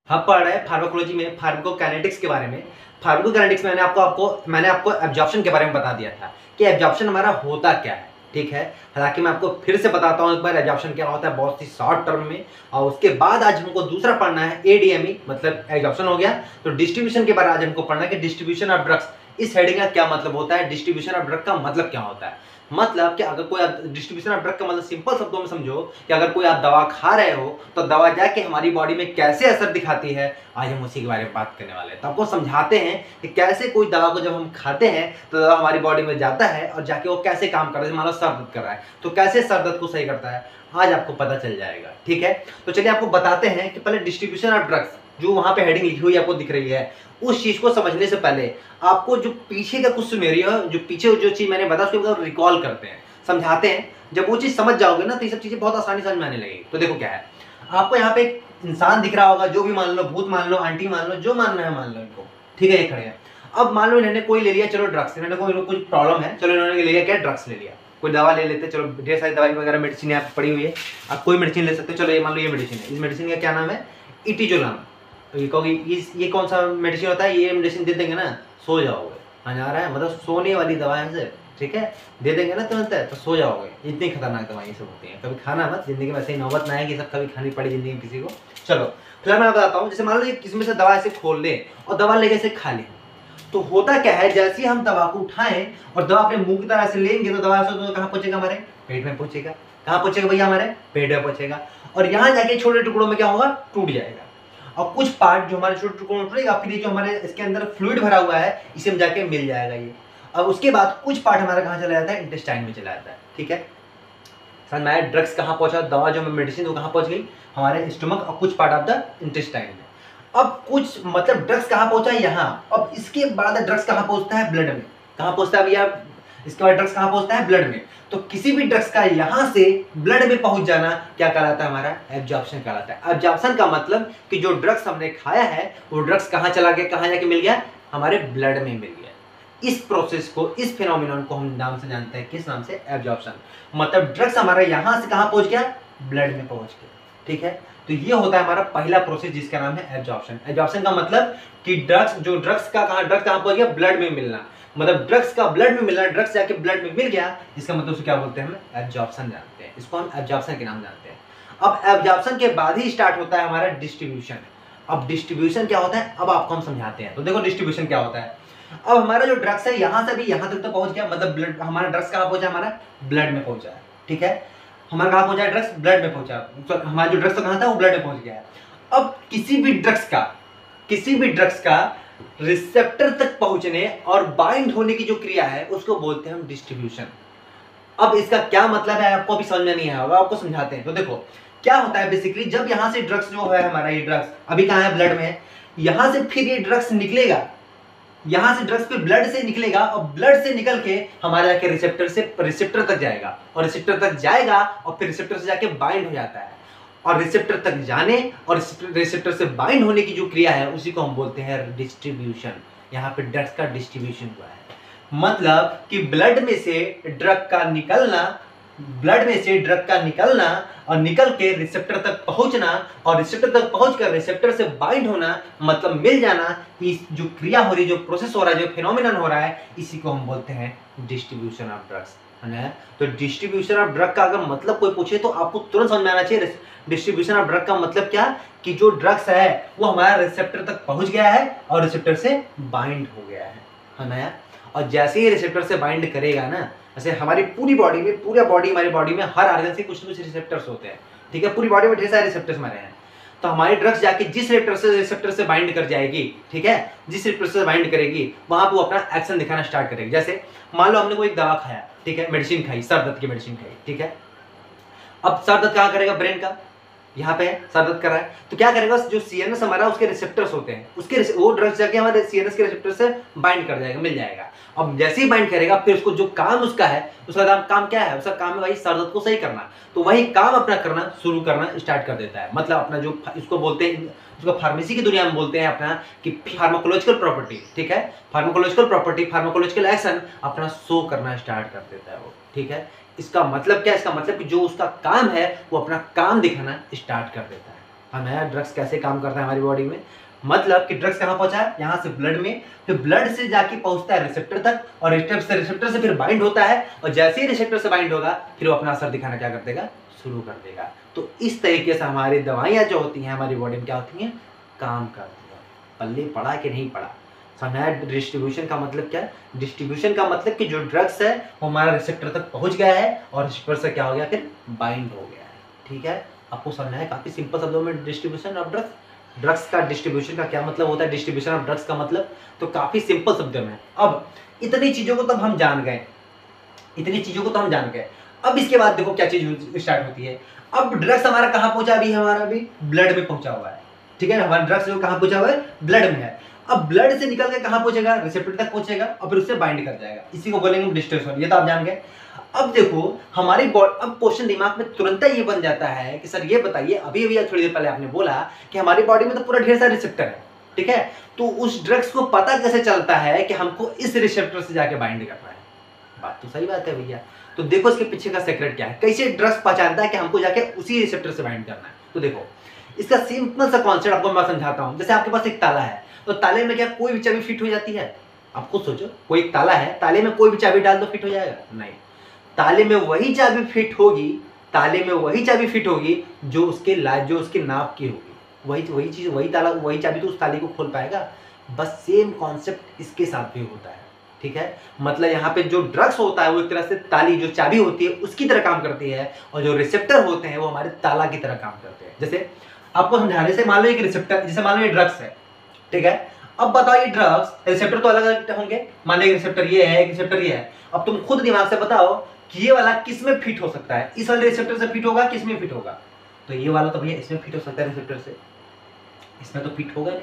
हम पढ़ रहे हैं फार्माकोलॉजी में फार्माकोकाइनेटिक्स के बारे में। फार्माकोकाइनेटिक्स में मैंने आपको एब्जॉर्प्शन के बारे में बता दिया था कि एब्जॉर्प्शन हमारा होता क्या है, ठीक है। हालांकि मैं आपको फिर से बताता हूँ एक बार एब्जॉर्प्शन क्या होता है बहुत ही शॉर्ट टर्म में। और उसके बाद आज हमको दूसरा पढ़ना है एडीएमई, मतलब एब्जॉर्प्शन हो गया। तो डिस्ट्रीब्यूशन के बारे में आज हमको पढ़ना है कि डिस्ट्रीब्यूशन ऑफ ड्रग्स, इस हेडिंग का क्या मतलब होता है, डिस्ट्रीब्यूशन ऑफ ड्रग का मतलब क्या होता है। मतलब कि अगर कोई डिस्ट्रीब्यूशन ऑफ ड्रग का मतलब सिंपल शब्दों में समझो कि अगर कोई आप दवा खा रहे हो तो दवा जाके हमारी बॉडी में कैसे असर दिखाती है, आज हम उसी के बारे में बात करने वाले हैं। तो आपको समझाते हैं कि कैसे कोई दवा को जब हम खाते हैं तो दवा हमारी बॉडी में जाता है और जाके वो कैसे काम कर रहा है। मान लो सर दर्द कर रहा है तो कैसे सर दर्द को सही करता है, आज आपको पता चल जाएगा, ठीक है। तो चलिए आपको बताते हैं कि पहले डिस्ट्रीब्यूशन ऑफ ड्रग्स, जो वहां पे हेडिंग लिखी हुई आपको दिख रही है, उस चीज को समझने से पहले आपको जो पीछे का कुछ सिनेरियो, जो पीछे जो चीज मैंने बताया उसको रिकॉल करते हैं, समझाते हैं। जब वो चीज समझ जाओगे ना तो ये सब चीजें बहुत आसानी समझ में आने लगेगी। तो देखो क्या है, आपको यहाँ पे एक इंसान दिख रहा होगा, जो भी मान लो, भूत मान लो, आंटी मान लो, जो मानना है मान लो इनको, ठीक है। ये खड़े हैं। अब मान लो इन्होंने कोई ले लिया, चलो ड्रग्स, इन्होंने कोई कुछ प्रॉब्लम है, चलो इन्होंने ले लिया क्या, ड्रग्स ले लिया। कोई दवा ले लेते, चलो ढेर सारी दवाई वगैरह मेडिसिन यहाँ पड़ी हुई है, आप कोई मेडिसिन ले सकते हो। चलो ये मान लो ये मेडिसिन है, इस मेडिसिन का क्या नाम है, इटिजोलाम। तो ये कहोगे ये कौन सा मेडिसिन होता है, ये मेडिसिन दे देंगे ना सो जाओगे, आ जा रहा है, मतलब सोने वाली दवा है सिर्फ, ठीक है। दे देंगे ना तुरंत तो सो जाओगे। इतनी खतरनाक दवाई सब होती हैं, कभी खाना मत, जिंदगी में ऐसे ही नौबत ना है कि सब कभी खानी पड़ी जिंदगी में किसी को। चलो फिलहाल मैं बताता हूँ, जैसे मान लो किसी से दवा ऐसे खोल ले और दवा लेके ऐसे खा ले, तो होता क्या है, जैसे ही हम दवा को उठाएं और दवा अपने मुंह की तरह से लेंगे तो दवा से तो कहाँ पहुंचेगा, हमारे पेट में पहुंचेगा। कहाँ पहुंचेगा भैया, हमारे पेट में पहुंचेगा। और यहाँ जाके छोटे टुकड़ों में क्या होगा, टूट जाएगा। और कुछ पार्ट जो हमारे छोटे टुकड़ों में टूटेगा, फिर ये जो हमारे इसके अंदर फ्लूइड भरा हुआ है इसे में जाके मिल जाएगा ये। अब उसके बाद कुछ पार्ट हमारा कहाँ चला जाता है, इंटेस्टाइन में चला जाता है, ठीक है। समझ में आया, ड्रग्स कहाँ पहुंचा, दवा जो मेडिसिन वो कहाँ पहुंच गई, हमारे स्टमक और कुछ पार्ट ऑफ द इंटेस्टाइन में। अब कुछ मतलब ड्रग्स कहाँ पहुंचा है, यहाँ। अब इसके बाद ड्रग्स कहाँ पहुंचता है, ब्लड में। कहाँ पहुंचता है भैया, इसके बाद ड्रग्स कहाँ पहुंचता है, ब्लड में। तो किसी भी ड्रग्स का यहाँ से ब्लड में पहुंच जाना क्या कहलाता है, हमारा एब्जॉर्प्शन कहलाता है। एब्जॉर्प्शन का मतलब कि जो ड्रग्स हमने खाया है वो ड्रग्स कहाँ चला गया, कहाँ जाके मिल गया, हमारे ब्लड में मिल गया। इस प्रोसेस को, इस फिनोमिनन को हम नाम से जानते हैं, किस नाम से, एब्जॉर्प्शन। मतलब ड्रग्स हमारा यहाँ से कहाँ पहुंच गया, ब्लड में पहुंच गया, ठीक है। तो ये होता है हमारा पहला प्रोसेस जिसका नाम है एब्जॉर्प्शन। एब्जॉर्प्शन का मतलब कि ड्रग्स कहाँ पहुंच गया, ब्लड में मिलना। मतलब ड्रग्स का ब्लड में मिलना, ड्रग्स जाके ब्लड में मिल गया, इसका मतलब उसे क्या बोलते हैं, हम एब्जॉर्प्शन जानते हैं। इसको हम एब्जॉर्प्शन के नाम जानते हैं। अब एब्जॉर्प्शन के बाद ही स्टार्ट होता है हमारा डिस्ट्रीब्यूशन। अब डिस्ट्रीब्यूशन क्या होता है, अब आपको हम समझाते हैं। तो देखो डिस्ट्रीब्यूशन क्या होता है। अब हमारा जो ड्रग्स है यहाँ से भी यहाँ तक तो पहुंच गया, मतलब ब्लड, हमारा ड्रग्स कहाँ पहुंचा, हमारा ब्लड में पहुंचा है, ठीक है। हमारा कहाँ पहुंचा है, ड्रग्स ब्लड में पहुंचा, तो हमारा जो ड्रग्स कहाँ था वो ब्लड में पहुंच गया है। अब किसी भी ड्रग्स का रिसेप्टर तक पहुंचने और बाइंड होने की जो क्रिया है उसको बोलते हैं हम डिस्ट्रीब्यूशन। अब इसका क्या मतलब है आपको अभी समझ में नहीं आया होगा, आपको समझाते हैं। तो देखो क्या होता है, बेसिकली जब यहाँ से ड्रग्स जो है हमारा, ये ड्रग्स अभी कहाँ है, ब्लड में है। यहाँ से फिर ये ड्रग्स निकलेगा, यहाँ से ड्रग्स पे ब्लड से निकलेगा और ब्लड से निकल के हमारे जाके रिसेप्टर तक जाएगा, और रिसेप्टर तक जाएगा और फिर रिसेप्टर से जाके बाइंड हो जाता है। और रिसेप्टर तक जाने और रिसेप्टर से बाइंड होने की जो क्रिया है उसी को हम बोलते हैं डिस्ट्रीब्यूशन। यहाँ पे ड्रग्स का डिस्ट्रीब्यूशन हुआ है, मतलब कि ब्लड में से ड्रग का निकलना और निकल के रिसेप्टर तक पहुंचना, और रिसेप्टर तक पहुंचकर रिसेप्टर से बाइंड होना, मतलब मिल जाना। इस जो क्रिया हो रही, जो प्रोसेस हो रहा है, जो फिनोमिनन हो रहा है, इसी को हम बोलते हैं डिस्ट्रीब्यूशन ऑफ ड्रग्स, है ना। तो डिस्ट्रीब्यूशन ऑफ ड्रग का अगर मतलब कोई पूछे तो आपको तुरंत समझ में आना चाहिए डिस्ट्रीब्यूशन ऑफ ड्रग का मतलब क्या, कि जो ड्रग्स है वो हमारा रिसेप्टर तक पहुंच गया है और रिसेप्टर से बाइंड हो गया है ना। और जैसे ही रिसेप्टर से बाइंड करेगा ना, जैसे हमारी पूरी बॉडी में, हमारी बॉडी में हर ऑर्गन से कुछ न कुछ रिसेप्टर्स होते हैं, ठीक है। पूरी बॉडी में ढेर सारे रिसेप्टर्स हमारे हैं। तो हमारी ड्रग्स जाके जिस रिसेप्टर से बाइंड कर जाएगी, ठीक है, जिस रिसेप्टर से बाइंड करेगी वहां पे वो अपना एक्शन दिखाना स्टार्ट करेगी। जैसे मान लो हमने कोई एक दवा खाया, ठीक है, मेडिसिन खाई, सर दर्द की मेडिसिन खाई, ठीक है। अब सर दर्द कहाँ करेगा, ब्रेन का, यहाँ पे सर दर्द कर रहा है, तो क्या करेगा, जो सीएनएस हमारा, उसके रिसेप्टर्स होते हैं, वो ड्रग्स जाके हमारे सीएनएस के रिसेप्टर से बाइंड कर जाएगा, मिल जाएगा। अब जैसे ही बाइंड करेगा फिर उसको जो काम उसका है, उसका काम क्या है, उसका काम है भाई सर दर्द को सही करना। तो वही काम अपना करना शुरू करना स्टार्ट कर देता है। मतलब अपना जो इसको बोलते हैं, उसको फार्मेसी की दुनिया में बोलते हैं अपना कि फार्माकोलॉजिकल प्रॉपर्टी, ठीक है। फार्माकोलॉजिकल प्रॉपर्टी, फार्माकोलॉजिकल एक्शन अपना शो करना स्टार्ट कर देता है वो, ठीक है। इसका मतलब क्या है, इसका मतलब कि जो उसका काम है वो अपना काम दिखाना स्टार्ट कर देता है, नया ड्रग्स कैसे काम करता है हमारी बॉडी में, मतलब कि ड्रग्स कहाँ पहुंचा है, यहाँ से ब्लड में, फिर ब्लड से जाके पहुंचता है रिसेप्टर तक, और रिसेप्टर से फिर बाइंड होता है, और जैसे ही रिसेप्टर से बाइंड होगा फिर वो अपना असर दिखाना क्या कर देगा, शुरू कर देगा। तो इस तरीके से हमारी दवाइयाँ जो होती हैं हमारी बॉडी में क्या होती हैं, काम करती है। पल्ले पड़ा कि नहीं पड़ा, समझा। डिस्ट्रीब्यूशन का मतलब क्या है, डिस्ट्रीब्यूशन का मतलब कि जो ड्रग्स है वो हमारा रिसेप्टर तक पहुंच गया है और रिसेप्टर से क्या हो गया, फिर बाइंड हो गया है। ठीक है, आपको समझना है काफी सिंपल शब्दों में डिस्ट्रीब्यूशन ऑफ ड्रग्स। ड्रग्स का डिस्ट्रीब्यूशन का क्या मतलब होता है, डिस्ट्रीब्यूशन ऑफ ड्रग्स का मतलब, तो काफी सिंपल शब्दों में। अब इतनी चीजों को तब हम जान गए, इतनी चीजों को तो हम जान गए। अब इसके बाद देखो क्या चीज स्टार्ट होती है। अब ड्रग्स हमारा कहाँ पहुंचा, अभी हमारा भी ब्लड में पहुंचा हुआ है। ठीक है, हमारा ड्रग्स जो कहाँ पहुंचा हुआ है, ब्लड में है। अब ब्लड से निकल के कहाँ पहुंचेगा, रिसेप्टर तक पहुंचेगा और फिर उससे बाइंड कर जाएगा। इसी को बोलेंगे डिस्ट्रीब्यूशन, ये तो आप जान गए। अब देखो हमारी बॉडी, अब क्वेश्चन दिमाग में तुरंत ये बन जाता है कि सर ये बताइए, अभी अभी थोड़ी देर पहले आपने बोला कि हमारी बॉडी में तो पूरा ढेर सारे रिसेप्टर है। ठीक है, तो उस ड्रग्स को पता कैसे चलता है कि हमको इस रिसेप्टर से जाके बाइंड करना है। बात तो सही बात है भैया। तो देखो इसके पीछे का सीक्रेट क्या है, कैसे ड्रग्स पहचानता है कि हमको जाके उसी रिसेप्टर से बाइंड करना है। तो देखो इसका सिंपल सा कॉन्सेप्ट आपको मैं समझाता हूं। जैसे आपके पास एक ताला है, तो ताले में क्या कोई भी चाबी फिट हो जाती है? आप खुद सोचो, कोई एक ताला है, ताले में कोई भी चाबी डाल दो फिट हो जाएगा? नहीं, ताले में वही चाबी फिट होगी, ताले में वही चाबी फिट होगी जो उसके नाप की होगी। वही चीज, वही ताला, वही चाबी तो उस ताले को खोल पाएगा। बस सेम कॉन्सेप्ट इसके साथ भी होता है। ठीक है, मतलब यहाँ पे जो ड्रग्स होता है वो एक तरह से ताली, जो चाबी होती है उसकी तरह काम करती है, और जो रिसेप्टर होते हैं वो हमारे ताला की तरह काम करते हैं। जैसे आपको समझाने से, मान लो एक रिसेप्टर, जैसे मान लो ये ड्रग्स है। ठीक है, अब बताओ ये ड्रग्स, रिसेप्टर तो अलग अलग होंगे, मान लो एक रिसेप्टर ये है, एक रिसेप्टर ये है। अब तुम खुद दिमाग से बताओ कि ये वाला किस में फिट हो सकता है, इस वाले रिसेप्टर से फिट होगा, किस में फिट होगा? तो ये वाला तो भैया इसमें फिट हो सकता है रिसेप्टर से, इसमें तो फिट होगा नहीं।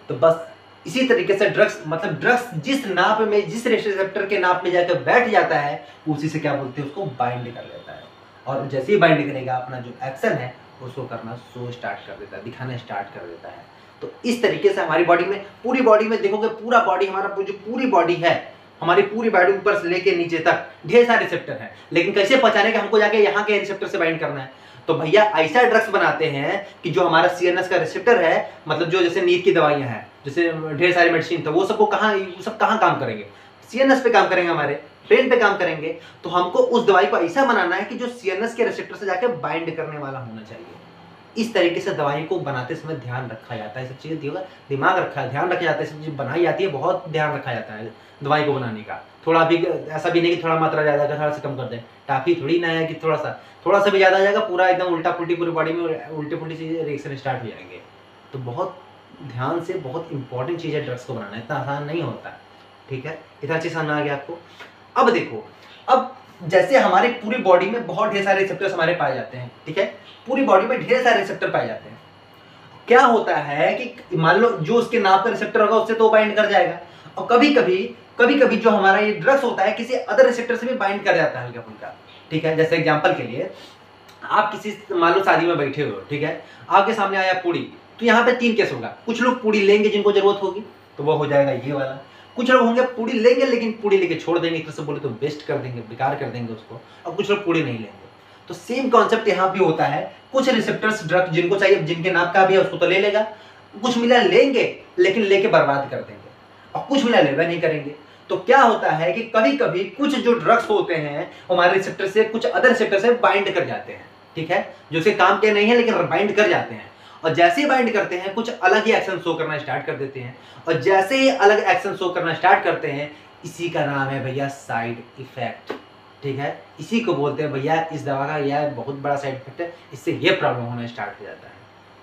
तो बस इसी तरीके से ड्रग्स, मतलब ड्रग्स जिस नाप में, जिस रिसेप्टर के नाप में जाकर बैठ जाता है, उसी से क्या बोलते हैं, उसको बाइंड कर लेता है। और जैसे ही बाइंड करेगा, अपना जो एक्शन है उसको करना स्टार्ट कर देता है, दिखाना स्टार्ट कर देता है। तो इस तरीके से हमारी बॉडी में, पूरी बॉडी में देखोगे, पूरा बॉडी हमारा जो पूरी बॉडी है, हमारी पूरी बॉडी ऊपर से लेके नीचे तक ढेर सारे रिसेप्टर हैं। लेकिन कैसे पहचाने कि हमको जाके यहाँ के रिसेप्टर से बाइंड करना है? तो भैया ऐसा ड्रग्स बनाते हैं कि जो हमारा सीएनएस का रिसेप्टर है, मतलब जो जैसे नींद की दवाइयां हैं, जैसे ढेर सारी मेडिसिन, तो वो सबको कहाँ काम करेंगे, सीएनएस पे काम करेंगे, हमारे ब्रेन पे काम करेंगे। तो हमको उस दवाई को ऐसा बनाना है कि जो सीएनएस के रिसेप्टर से जाके बाइंड करने वाला होना चाहिए। इस तरीके से दवाई को बनाते समय ध्यान रखा जाता है, सब चीजें दिमाग रखा, ध्यान रखा जाता है, सब चीज बनाई जाती है, बहुत ध्यान रखा जाता है दवाई को बनाने का। थोड़ा भी ऐसा भी नहीं कि थोड़ा मात्रा ज्यादा का, थोड़ा सा कम कर दें। टाफी थोड़ी ना है कि थोड़ा सा भी ज्यादा आ जाएगा, पूरा एकदम उल्टा पुल्टी पूरी बॉडी में उल्टी पुल्टी चीजें रिएक्शन स्टार्ट हो जाएंगे। तो बहुत ध्यान से, बहुत इंपॉर्टेंट चीज है ड्रग्स को बनाना, इतना आसान नहीं होता। ठीक है, इतना चीज समझ में आ गया आपको। अब देखो, अब जैसे हमारी पूरी बॉडी में बहुत ढेर सारे रिसेप्टर्स हमारे पाए जाते हैं। ठीक है, पूरी बॉडी में ढेर सारे रिसेप्टर पाए जाते हैं। क्या होता है कि मान लो जो उसके नाम पर रिसेप्टर होगा उससे तो बाइंड कर जाएगा, और कभी कभी जो हमारा ये ड्रग्स होता है किसी अदर रिसेप्टर से भी बाइंड कर जाता है हल्का फुल्का। ठीक है, जैसे एग्जांपल के लिए, आप किसी, मान लो शादी में बैठे हो, ठीक है, आपके सामने आया पूड़ी, तो यहाँ पे 3 केस होगा। कुछ लोग पूड़ी लेंगे जिनको जरूरत होगी, तो वो हो जाएगा ये वाला। कुछ लोग होंगे पूड़ी लेंगे लेकिन पूड़ी लेके छोड़ देंगे, एक तरह से बोले तो वेस्ट कर देंगे, बेकार कर देंगे उसको, और कुछ लोग पूड़ी नहीं लेंगे। तो सेम कॉन्सेप्ट यहाँ भी होता है। कुछ रिसेप्टर्स ड्रग जिनको चाहिए, जिनके नाप का भी है उसको तो ले लेगा, कुछ मिला लेंगे लेकिन लेके बर्बाद कर देंगे, और कुछ मिला लेगा नहीं करेंगे। तो क्या होता है कि कभी कभी कुछ जो ड्रग्स होते हैं हमारे रिसेप्टर से कुछ अदर रिसेप्टर से बाइंड कर जाते हैं। ठीक है, जो उसके काम के नहीं है लेकिन बाइंड कर जाते हैं, और जैसे ही बाइंड करते हैं कुछ अलग ही एक्शन शो करना स्टार्ट कर देते हैं, और जैसे ही अलग एक्शन शो करना स्टार्ट करते हैं, इसी का नाम है भैया साइड इफेक्ट। ठीक है, इसी को बोलते हैं भैया, इस दवा का यह बहुत बड़ा साइड इफेक्ट है, इससे ये प्रॉब्लम होना स्टार्ट हो जाता है।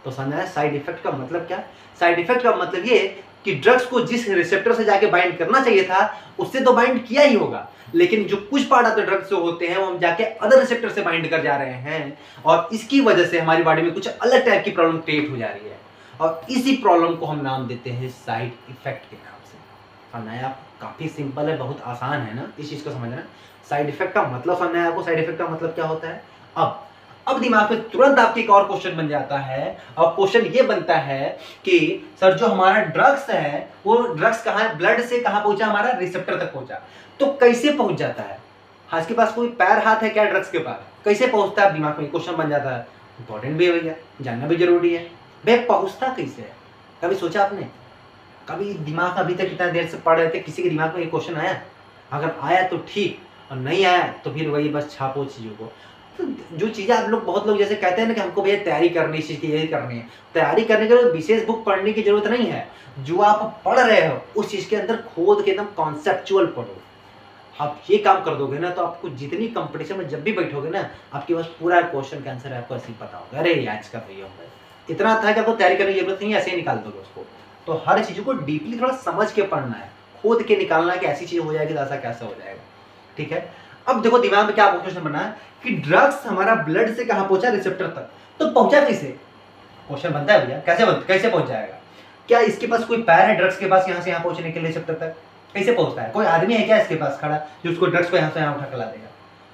तो समझना है साइड इफेक्ट का मतलब क्या? साइड इफेक्ट का मतलब ये कि ड्रग्स को जिस रिसेप्टर से जाके बाइंड करना चाहिए था उससे तो बाइंड किया ही होगा, लेकिन जो कुछ पार्ट ऑफ द ड्रग्स जो होते हैं वो हम जाके अदर रिसेप्टर से बाइंड कर जा रहे हैं, और इसकी वजह से हमारी बॉडी में कुछ अलग टाइप की प्रॉब्लम क्रिएट हो जा रही है, और इसी प्रॉब्लम को हम नाम देते हैं साइड इफेक्ट के नाम से। समझना है? काफी सिंपल है, बहुत आसान है ना इस चीज को समझना। साइड इफेक्ट का मतलब समझना है आपको, साइड इफेक्ट का मतलब क्या होता है। अब दिमाग में तुरंत आपके एक और क्वेश्चन बन जाता है, और क्वेश्चन ये बनता है कि सर जो हमारा ड्रग्स है वो ड्रग्स कहाँ है, ब्लड से कहाँ पहुंचा, हमारा रिसेप्टर तक पहुंचा, तो कैसे पहुंच जाता है? हाँ, इसके पास कोई पैर हाथ है क्या ड्रग्स के पास? कैसे पहुंचता है? दिमाग में क्वेश्चन बन जाता है। इंपॉर्टेंट भी है भैया, जानना भी जरूरी है। भैया पहुँचता कैसे है, कभी सोचा आपने? कभी दिमाग अभी तक इतना देर से पढ़ रहे थे, किसी के दिमाग में ये क्वेश्चन आया? अगर आया तो ठीक, और नहीं आया तो फिर वही बस छापो चीज़ों को। तो जो चीज़ें आप लोग, बहुत लोग जैसे कहते हैं ना कि हमको भैया तैयारी करनी है, इस चीज़ की यही करनी है। तैयारी करने के लिए विशेष बुक पढ़ने की जरूरत नहीं है। जो आप पढ़ रहे हो उस चीज़ के अंदर खोद के एकदम कॉन्सेप्चुअल पढ़ो। आप ये काम कर दोगे ना तो आपको जितनी कंपटीशन में जब भी बैठोगे ना, आपके पास पूरा क्वेश्चन का आंसर आपको ऐसे ही पता होगा, अरे आज का भैया इतना था कि आपको तैयारी करने की जरूरत नहीं है, ऐसे ही निकाल दोगे उसको। तो हर चीज़ों को डीपली थोड़ा समझ के पढ़ना है, खोद के निकालना है कि ऐसी चीज़ हो जाएगी तो ऐसा कैसा हो जाएगा। ठीक है, अब देखो दिमाग में क्या क्वेश्चन बना है कि ड्रग्स हमारा ब्लड से कहाँ पहुंचा, रिसेप्टर तक। तो पहुंचा कैसे, क्वेश्चन बनता है भैया, कैसे पहुंच जाएगा? क्या इसके पास कोई पैर है ड्रग्स के पास यहाँ से यहाँ पहुंचने के लिए रिसेप्टर तक? कैसे पहुंचता है? कोई आदमी है क्या इसके पास खड़ा जो उसको ड्रग्स को यहाँ से यहाँ उठा कर ला देगा?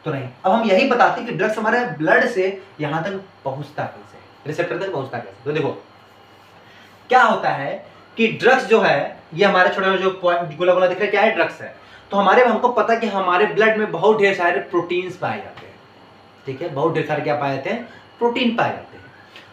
तो नहीं। अब हम यही बताते हैं कि ड्रग्स हमारे ब्लड से यहाँ तक पहुंचता कैसे, रिसेप्टर तक पहुंचता कैसे। तो देखो क्या होता है कि ड्रग्स जो है, ये हमारे छोटे जो पॉइंट गोला गोला दिख रहा है, क्या है? ड्रग्स है। तो हमको पता है कि हमारे ब्लड में बहुत ढेर सारे प्रोटीन्स पाए जाते हैं। ठीक है, बहुत ढेर सारे क्या पाए जाते हैं? प्रोटीन पाए जाते हैं।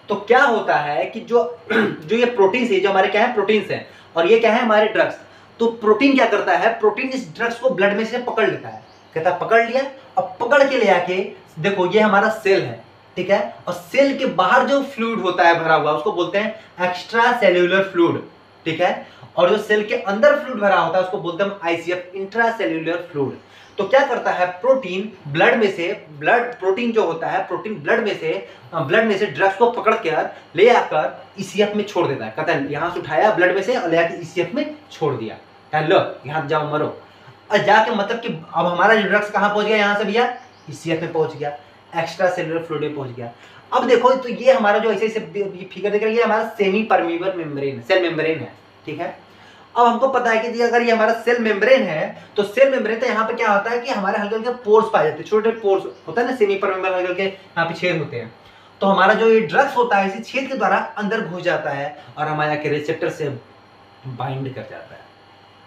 तो क्या होता है कि जो ये प्रोटीन्स है, जो हमारे क्या है? प्रोटीन्स है, और ये क्या है? हमारे ड्रग्स। तो प्रोटीन क्या करता है? प्रोटीन इस ड्रग्स को ब्लड में से पकड़ लेता है, कहता है पकड़ लिया, और पकड़ के ले आके देखो ये हमारा सेल है। ठीक है, और सेल के बाहर जो फ्लूइड होता है भरा हुआ, उसको बोलते हैं एक्स्ट्रा सेल्यूलर फ्लूइड। ठीक है, और जो सेल के अंदर फ्लूइड भरा होता है उसको बोलते हैं आईसीएफ, इंट्रा सेल्यूलर फ्लूइड। तो क्या करता है? प्रोटीन ब्लड में से, प्रोटीन जो होता है, प्रोटीन ब्लड में से ड्रग्स को पकड़ कर ले आकर ईसीएफ में छोड़ देता है। कहता है यहां से उठाया ब्लड में से और ले आकर ईसीएफ में छोड़ दिया, लो यहां जाओ मरो। और जाके मतलब कि अब हमारा जो ड्रग्स कहां पहुंच गया? यहां से भैया ईसीएफ में पहुंच गया, एक्स्ट्रा सेलुलर फ्लूइड में पहुंच गया। अब देखो तो ये हमारा जो ऐसे फिगर देख रहे हैं, ये हमारा semi permeable membrane, cell membrane है। ठीक है, अब हमको पता है कि अगर ये हमारा सेल मेम्ब्रेन है तो सेल मेम्ब्रेन, तो यहाँ पे क्या होता है कि हमारे हल्के हल्के पोर्स पाए जाते हैं, छोटे पोर्स होता है ना, सेमी परमीबल हल्के हल्के यहाँ पे छेद होते हैं। तो हमारा जो ये ड्रग्स होता है इसी छेद के द्वारा अंदर घुस जाता है और हमारे के रिसेप्टर से बाइंड कर जाता है।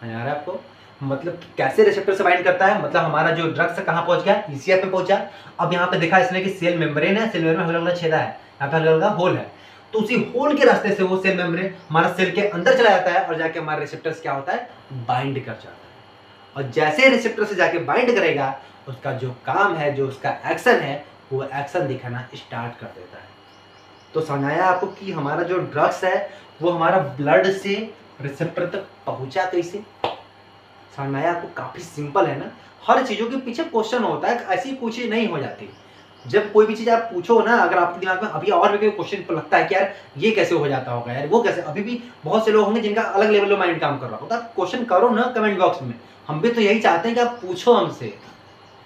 आ रहा है आपको? मतलब कैसे रिसेप्टर से बाइंड करता है? मतलब हमारा जो ड्रग्स कहाँ पहुंच गया? ईसीएफ में पहुंचा। अब यहाँ पे देखा इसने कि सेल मेम्ब्रेन है, सेल मेम्ब्रेन में हल्का हल्का छेदा है, यहाँ पे हल्का हल्का होल है। तो उसी होल के रास्ते से वो सेल मेम्ब्रेन हमारा सेल के अंदर चला जाता है और जाके हमारे रिसेप्टर से क्या होता है? बाइंड कर जाता है। और जैसे रिसेप्टर से जाके बाइंड करेगा, उसका जो काम है, जो उसका एक्शन है, वो एक्शन दिखाना स्टार्ट कर देता है। तो समझाया आपको कि हमारा जो ड्रग्स है वो हमारा ब्लड से रिसेप्टर तक पहुंचा कैसे। समझाया आपको, काफी सिंपल है ना। हर चीजों के पीछे क्वेश्चन होता है, ऐसी कोई चीज नहीं हो जाती। जब कोई भी चीज आप पूछो ना, अगर आपके दिमाग में अभी और भी कोई क्वेश्चन लगता है कि यार ये कैसे हो जाता होगा, यार वो कैसे, अभी भी बहुत से लोग होंगे जिनका अलग लेवल में माइंड काम कर रहा होता है। आप क्वेश्चन करो ना कमेंट बॉक्स में, हम भी तो यही चाहते हैं कि आप पूछो हमसे,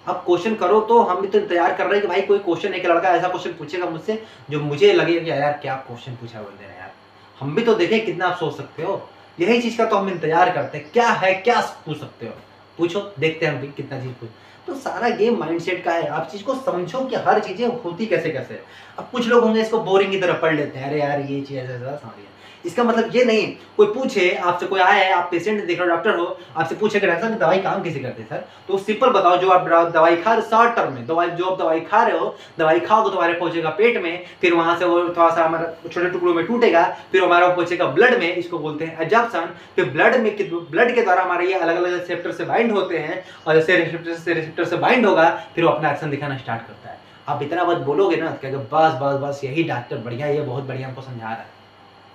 आप क्वेश्चन करो। तो हम भी तो इंतजार कर रहे हैं कि भाई कोई क्वेश्चन, एक लड़का ऐसा क्वेश्चन पूछेगा मुझसे जो मुझे लगे कि यार क्या क्वेश्चन पूछा बंदे ने, यार हम भी तो देखें कितना आप सोच सकते हो। यही चीज का तो हम इंतजार करते हैं, क्या है, क्या पूछ सकते हो, पूछो, देखते हैं हम भी कितना चीज पूछ। तो सारा गेम माइंडसेट का है, आप चीज को समझो कि हर चीजें होती कैसे कैसे। अब कुछ लोग होंगे इसको बोरिंग की तरह पढ़ लेते हैं, अरे यार ये चीज ऐसा समझिए। इसका मतलब ये नहीं, कोई पूछे आपसे, कोई आया है, आप पेशेंट देख रहे हो, डॉक्टर हो, आपसे पूछे कि डॉक्टर साहब दवाई काम कैसे करते हैं सर, तो सिंपल बताओ, जो आप दवाई खा रहे, शॉर्ट टर्म में दवाई, जो आप दवाई खा रहे हो, दवाई खाओगे तुम्हारे पहुंचेगा पेट में, फिर वहां से वो थोड़ा सा हमारा छोटे टुकड़ों में टूटेगा, फिर हमारा पहुंचेगा ब्लड में, इसको बोलते हैं एब्जॉर्प्शन। फिर ब्लड के द्वारा हमारे ये अलग अलग रिसेप्टर से बाइंड होते हैं, और जैसे रिसेप्टर से बाइंड होगा फिर वो अपना एक्शन दिखाना स्टार्ट करता है। आप इतना बात बोलोगे ना, क्या बस बस बस यही डॉक्टर बढ़िया, ये बहुत बढ़िया हमको समझा रहा है,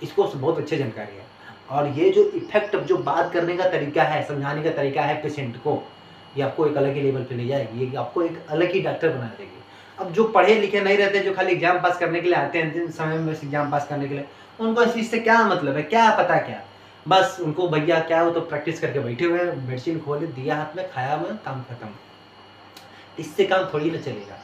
इसको बहुत अच्छी जानकारी है। और ये जो इफेक्ट, जो बात करने का तरीका है, समझाने का तरीका है पेशेंट को, ये आपको एक अलग ही लेवल पे ले जाएगी, ये आपको एक अलग ही डॉक्टर बना देगी। अब जो पढ़े लिखे नहीं रहते, जो खाली एग्जाम पास करने के लिए आते हैं, जिन समय में एग्जाम पास करने के लिए, उनको इस चीज़ से क्या मतलब है, क्या पता क्या, बस उनको भैया क्या हो तो प्रैक्टिस करके बैठे हुए हैं, मेडिसिन खोले, दिया हाथ में, खाया हुआ, काम खत्म। इससे काम थोड़ी ना चलेगा।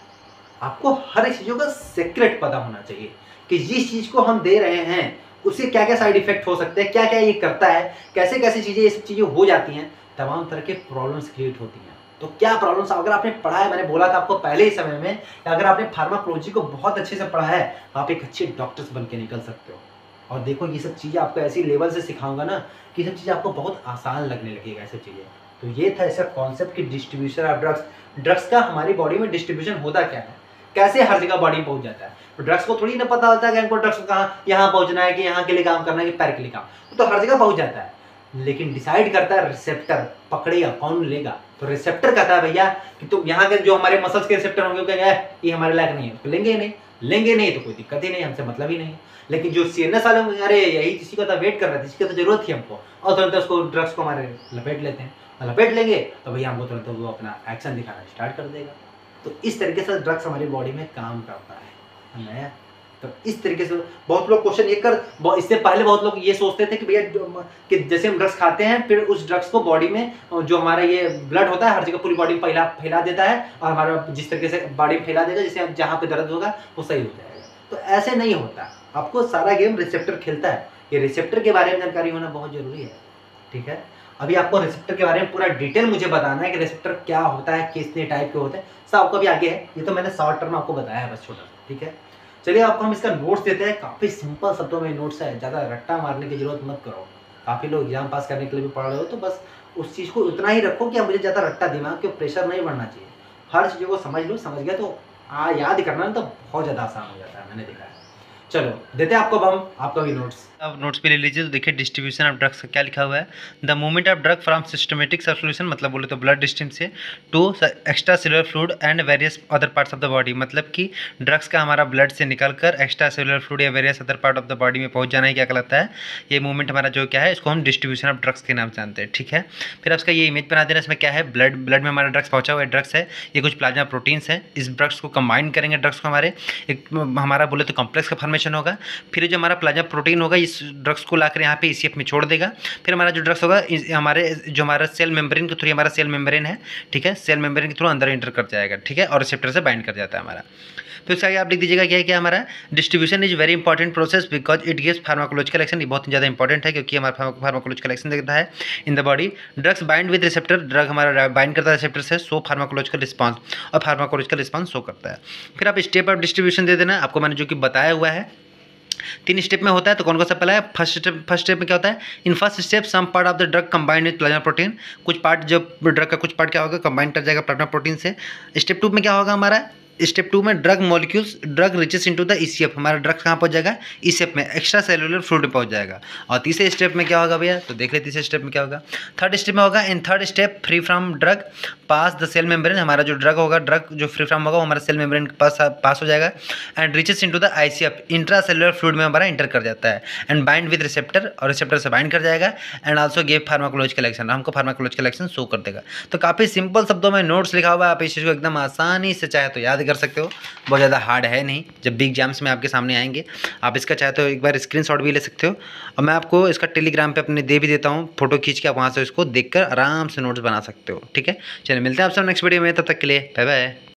आपको हर चीज़ों का सीक्रेट पता होना चाहिए कि जिस चीज़ को हम दे रहे हैं उससे क्या क्या साइड इफेक्ट हो सकते हैं, क्या क्या ये करता है, कैसे कैसे चीज़ें, ये सब चीज़ें हो जाती हैं, तमाम तरह के प्रॉब्लम्स क्रिएट होती हैं। तो क्या प्रॉब्लम्स, अगर आपने पढ़ा है, मैंने बोला था आपको पहले ही समय में, अगर आपने फार्माकोलॉजी को बहुत अच्छे से पढ़ा है तो आप एक अच्छे डॉक्टर्स बन के निकल सकते हो। और देखो ये सब चीज़ें आपको ऐसी लेवल से सिखाऊंगा ना कि ये सब चीज़ें आपको बहुत आसान लगने लगेगा, ये सब चीज़ें। तो ये था ऐसा कॉन्सेप्ट कि डिस्ट्रीब्यूशन ऑफ ड्रग्स का हमारी बॉडी में डिस्ट्रीब्यूशन होता क्या है, कैसे हर जगह बॉडी में पहुंच जाता है। तो ड्रग्स को थोड़ी ना पता होता है कि हमको ड्रग्स को कहाँ यहाँ पहुंचना है, कि यहाँ के लिए काम करना है कि पैर के लिए काम, तो हर जगह पहुंच जाता है। लेकिन डिसाइड करता है रिसेप्टर, पकड़ेगा कौन लेगा। तो रिसेप्टर कहता है भैया कि तुम यहाँ के जो हमारे मसल्स के रिसेप्टर होंगे कहेंगे ये हमारे लायक नहीं है, तो लेंगे नहीं तो कोई दिक्कत ही नहीं, हमसे मतलब ही नहीं है। लेकिन जो सीएनएस वाले होंगे, अरे यही किसी का तो वेट कर रहा है, किसी की तो जरूरत थी हमको, और तुरंत उसको ड्रग्स को हमारे लपेट लेते हैं, लपेट लेंगे तो भैया हमको तुरंत वो अपना एक्शन दिखाना स्टार्ट कर देगा। तो इस तरीके से ड्रग्स हमारी बॉडी में काम करता है। तो इस तरीके से बहुत लोग क्वेश्चन ये कर, इससे पहले बहुत लोग ये सोचते थे कि भैया कि जैसे हम ड्रग्स खाते हैं फिर उस ड्रग्स को बॉडी में जो हमारा ये ब्लड होता है हर जगह पूरी बॉडी में फैला देता है, और हमारा जिस तरीके से बॉडी में फैला देगा जिससे जहाँ पे दर्द होगा वो सही हो जाएगा। तो ऐसे नहीं होता, आपको सारा गेम रिसेप्टर खेलता है। ये रिसेप्टर के बारे में जानकारी होना बहुत जरूरी है, ठीक है। अभी आपको रिसेप्टर के बारे में पूरा डिटेल मुझे बताना है कि रिसेप्टर क्या होता है, कितने टाइप के होते हैं, सब आपको अभी आगे है। ये तो मैंने शॉर्ट टर्म आपको बताया है बस छोटा सा, ठीक है। चलिए आपको हम इसका नोट्स देते हैं, काफ़ी सिंपल शब्दों में नोट्स है, ज़्यादा रट्टा मारने की जरूरत मत करो। काफ़ी लोग एग्जाम पास करने के लिए भी पढ़ रहे हो, तो बस उस चीज़ को उतना ही रखो कि मुझे ज़्यादा रट्टा दिमाग के प्रेशर नहीं बढ़ना चाहिए। हर चीज़ों को समझ लो, समझ गया तो याद करना तो बहुत ज़्यादा आसान हो जाता है, मैंने देखा है। चलो देते हैं आपको अब हम आपका भी नोट्स। अब नोट्स पे ले लीजिए। तो देखिए डिस्ट्रीब्यूशन ऑफ ड्रग्स का क्या लिखा हुआ है। The movement of drug from systematic circulation, मतलब बोले तो ब्लड स्ट्रीम से, to extra cellular fluid and various other parts of the body, मतलब कि ड्रग्स का हमारा ब्लड से निकलकर एक्स्ट्रा सेलुलर फ्लूइड या various other part of the body में पहुंच जाना है, क्या कहलाता है ये मूवमेंट हमारा जो क्या है, इसको हम डिस्ट्रीब्यूशन ऑफ ड्रग्स के नाम से जानते हैं, ठीक है। फिर उसका ये इमेज बना देना, इसमें क्या है, ब्लड में हमारा ड्रग्स पहुंचा हुआ है, ड्रग्स है, ये कुछ प्लाज्मा प्रोटीन्स है, इस ड्रग्स को कंबाइन करेंगे, ड्रग्स को हमारे एक हमारा बोले तो कॉम्प्लेक्स का फॉर्मेशन होगा। फिर जो हमारा प्लाज्मा प्रोटीन होगा इस ड्रग्स को लाकर यहाँ पे ईसीएफ में छोड़ देगा। फिर हमारा जो ड्रग्स होगा हमारे जो हमारा सेल मेम्ब्रेन के थ्रू, हमारा सेल मेम्ब्रेन है, ठीक है, सेल मेम्ब्रेन के थ्रू अंदर एंटर कर जाएगा, ठीक है, और रिसेप्टर से बाइंड कर जाता है हमारा। फिर उसके आगे आप लिख दीजिएगा क्या है, क्या हमारा distribution is very important process because it gives pharmacological action. ये बहुत ज़्यादा इंपॉर्टेंट है क्योंकि हमारा फार्माकोलॉजिकल एक्शन देता है in the body. Drugs bind with receptor, drug हमारा बाइंड करता है रिसेप्टर से, सो फार्माकोलॉजिकल रिस्पॉन्स, और फार्माकोलॉजिकल रिस्पॉन्स शो करता है। फिर आप स्टेप ऑफ डिस्ट्रीब्यूशन दे देना, आपको मैंने जो कि बताया हुआ है 3 स्टेप में होता है। तो कौन कौन सा पहला है, फर्स्ट स्टेप में क्या होता है, in first step some part of the drug combined with plasma protein, कुछ पार्ट जो ड्रग का कुछ पार्ट क्या होगा कंबाइन कर जाएगा प्लाज्मा प्रोटीन से। स्टेप 2 में क्या होगा हमारा, स्टेप 2 में drug molecules, drug reaches into the ECF, हमारा ड्रग कहाँ पहुंच जाएगा, ईसीएफ में, एक्स्ट्रा सेलुलर फ्लूइड में पहुंच जाएगा। और तीसरे स्टेप में क्या होगा भैया, तो देख ले तीसरे स्टेप में क्या होगा। थर्ड स्टेप में होगा, in third step free from drug pass the cell membrane, हमारा जो ड्रग होगा, ड्रग जो फ्री फ्रॉम होगा वो हमारा सेल मेम्ब्रेन के पास हो जाएगा, and reaches into the ICF, intra cellular fluid में हमारा इंटर कर जाता है, एंड बाइंड विद रिसेप्टर, और रिसेप्टर से बाइंड कर जाएगा, and also give pharmacological action, हमको फार्माकोलॉजिकल एक्शन शो कर देगा। तो काफ़ी सिंपल शब्दों में नोट्स लिखा हुआ है, आप इस चीज़ को एकदम आसानी से चाहे तो याद कर सकते हो, बहुत ज़्यादा हार्ड है नहीं। जब भी एग्जाम्स में आपके सामने आएंगे आप इसका चाहे तो एक बार स्क्रीनशॉट भी ले सकते हो, और मैं आपको इसका टेलीग्राम पे अपने दे भी देता हूँ, फोटो खींच के आप वहाँ से इसको देखकर आराम से नोट्स बना सकते हो, ठीक है। चलिए मिलते हैं आपसे नेक्स्ट वीडियो में, तब तक के लिए बाय बाय।